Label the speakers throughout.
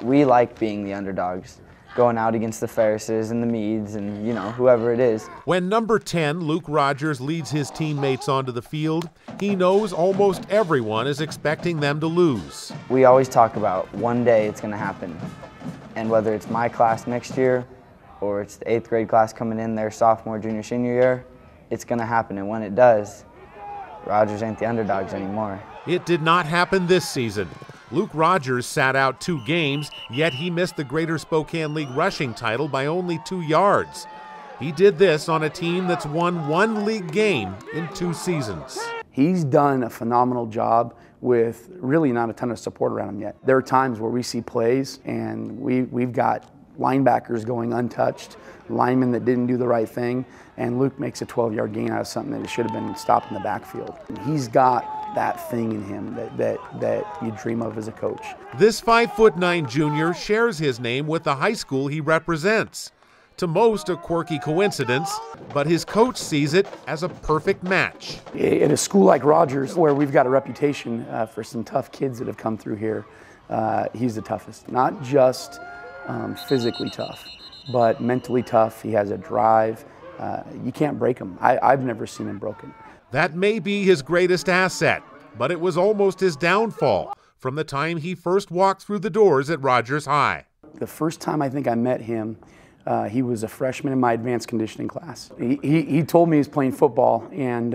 Speaker 1: We like being the underdogs, going out against the Ferrises and the Meads and, you know, whoever it is.
Speaker 2: When number 10, Luke Rogers, leads his teammates onto the field, he knows almost everyone is expecting them to lose.
Speaker 1: We always talk about one day it's going to happen. And whether it's my class next year or it's the 8th grade class coming in their sophomore, junior, senior year, it's going to happen. And when it does, Rogers ain't the underdogs anymore.
Speaker 2: It did not happen this season. Luke Rogers sat out 2 games, yet he missed the Greater Spokane League rushing title by only 2 yards. He did this on a team that's won 1 league game in 2 seasons.
Speaker 3: He's done a phenomenal job with really not a ton of support around him yet. There are times where we see plays and we've got linebackers going untouched, linemen that didn't do the right thing, and Luke makes a 12-yard gain out of something that should have been stopped in the backfield. He's got that thing in him that you dream of as a coach.
Speaker 2: This 5'9" junior shares his name with the high school he represents. To most, a quirky coincidence, but his coach sees it as a perfect match.
Speaker 3: At a school like Rogers, where we've got a reputation for some tough kids that have come through here, he's the toughest. Not just physically tough, but mentally tough. He has a drive. You can't break him. I've never seen him broken.
Speaker 2: That may be his greatest asset, but it was almost his downfall from the time he first walked through the doors at Rogers High.
Speaker 3: The first time I think I met him, he was a freshman in my advanced conditioning class. He told me he was playing football, and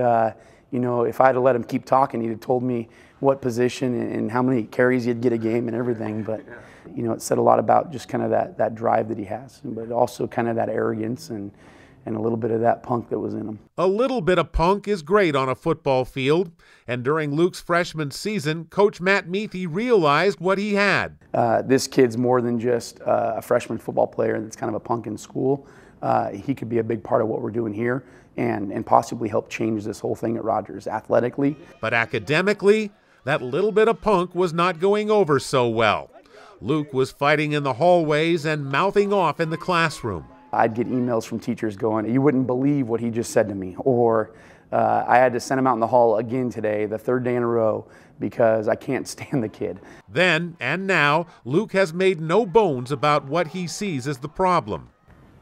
Speaker 3: you know, if I had let him keep talking, he'd have told me what position and how many carries he'd get a game and everything. But you know, it said a lot about just kind of that drive that he has, but also kind of that arrogance and a little bit of that punk that was in him.
Speaker 2: A little bit of punk is great on a football field, and during Luke's freshman season, Coach Matt Meathy realized what he had.
Speaker 3: This kid's more than just a freshman football player that's kind of a punk in school. He could be a big part of what we're doing here and possibly help change this whole thing at Rogers athletically.
Speaker 2: But academically, that little bit of punk was not going over so well. Luke was fighting in the hallways and mouthing off in the classroom.
Speaker 3: I'd get emails from teachers going, "You wouldn't believe what he just said to me," or I had to send him out in the hall again today, the 3rd day in a row, because I can't stand the kid.
Speaker 2: Then and now, Luke has made no bones about what he sees as the problem.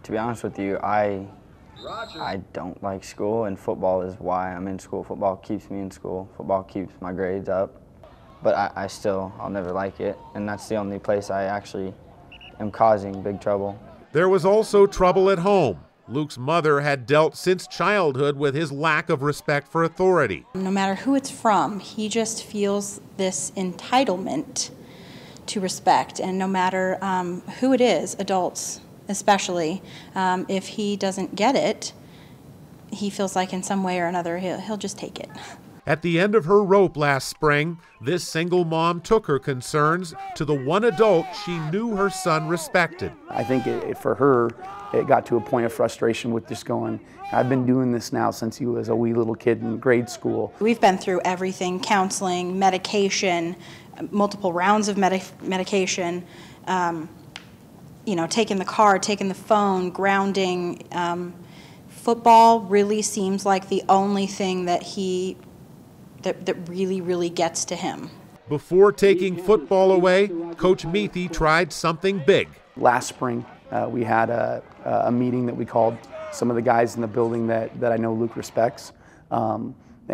Speaker 1: To be honest with you, I don't like school, and football is why I'm in school. Football keeps me in school. Football keeps my grades up. But I'll never like it, and that's the only place I actually am causing big trouble.
Speaker 2: There was also trouble at home. Luke's mother had dealt since childhood with his lack of respect for authority.
Speaker 4: No matter who it's from, he just feels this entitlement to respect, and no matter who it is, adults especially, if he doesn't get it, he feels like in some way or another he'll just take it.
Speaker 2: At the end of her rope last spring, this single mom took her concerns to the one adult she knew her son respected.
Speaker 3: I think for her, it got to a point of frustration with just going, I've been doing this now since he was a wee little kid in grade school.
Speaker 4: We've been through everything: counseling, medication, multiple rounds of medication, you know, taking the car, taking the phone, grounding. Football really seems like the only thing that that really gets to him.
Speaker 2: Before taking football away, Coach Meathy tried something big.
Speaker 3: Last spring, we had a meeting that we called some of the guys in the building that I know Luke respects. And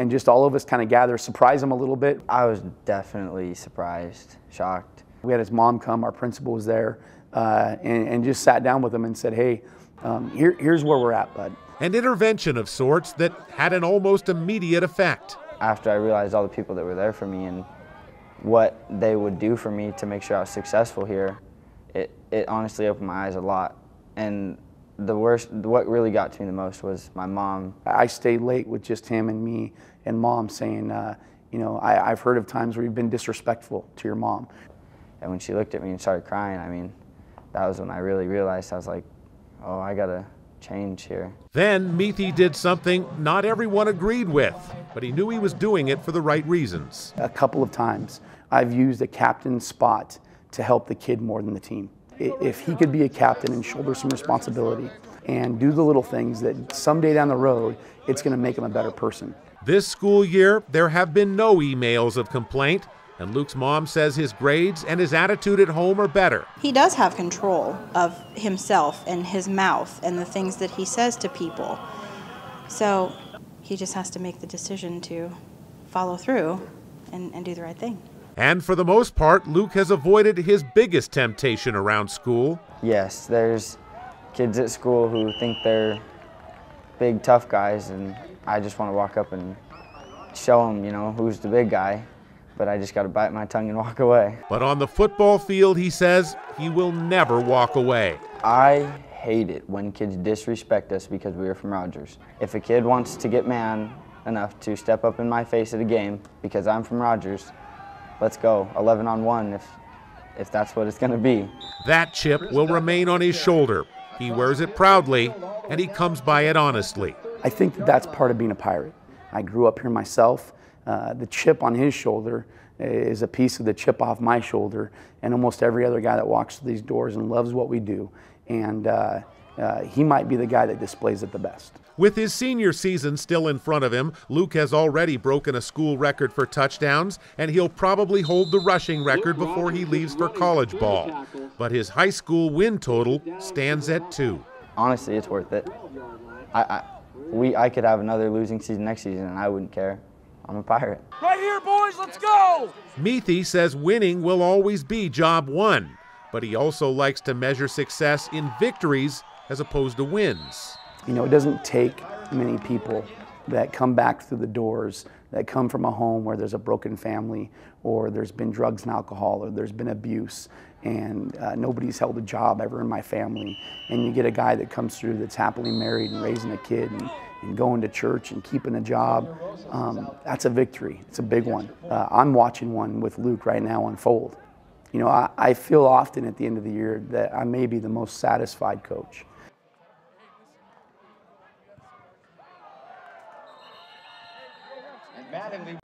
Speaker 3: just all of us kind of gather, surprise him a little bit.
Speaker 1: I was definitely surprised, shocked.
Speaker 3: We had his mom come, our principal was there, and just sat down with him and said, hey, here's where we're at, bud.
Speaker 2: An intervention of sorts that had an almost immediate effect.
Speaker 1: After I realized all the people that were there for me and what they would do for me to make sure I was successful here, it honestly opened my eyes a lot. And what really got to me the most was my mom.
Speaker 3: I stayed late with just him and me and mom saying, you know, I've heard of times where you've been disrespectful to your mom.
Speaker 1: And when she looked at me and started crying, I mean, that was when I really realized, I was like, oh, I gotta change here.
Speaker 2: Then Meathy did something not everyone agreed with, but he knew he was doing it for the right reasons.
Speaker 3: A couple of times I've used a captain spot to help the kid more than the team. If he could be a captain and shoulder some responsibility and do the little things that someday down the road, it's going to make him a better person.
Speaker 2: This school year, there have been no emails of complaint, And Luke's mom says his grades and his attitude at home are better.
Speaker 4: He does have control of himself and his mouth and the things that he says to people. So he just has to make the decision to follow through and do the right thing.
Speaker 2: And for the most part, Luke has avoided his biggest temptation around school.
Speaker 1: Yes, there's kids at school who think they're big, tough guys, and I just want to walk up and show them, who's the big guy. But I just got to bite my tongue and walk away.
Speaker 2: But on the football field, he says he will never walk away.
Speaker 1: I hate it when kids disrespect us because we are from Rogers. If a kid wants to get man enough to step up in my face at a game because I'm from Rogers, let's go 11-on-1 if that's what it's going to be.
Speaker 2: That chip will remain on his shoulder. He wears it proudly, and he comes by it honestly.
Speaker 3: I think that that's part of being a Pirate. I grew up here myself. The chip on his shoulder is a piece of the chip off my shoulder, and almost every other guy that walks through these doors and loves what we do. And he might be the guy that displays it the best.
Speaker 2: With his senior season still in front of him, Luke has already broken a school record for touchdowns, and he'll probably hold the rushing record before he leaves for college ball. But his high school win total stands at 2.
Speaker 1: Honestly, it's worth it. I could have another losing season next season, and I wouldn't care. I'm a Pirate.
Speaker 5: Right here, boys, let's go!
Speaker 2: Meathy says winning will always be job one, but he also likes to measure success in victories as opposed to wins.
Speaker 3: It doesn't take many people that come back through the doors, that come from a home where there's a broken family, or there's been drugs and alcohol, or there's been abuse, and nobody's held a job ever in my family. And you get a guy that comes through that's happily married and raising a kid and going to church and keeping a job. That's a victory. It's a big one. I'm watching one with Luke right now unfold. I feel often at the end of the year that I may be the most satisfied coach.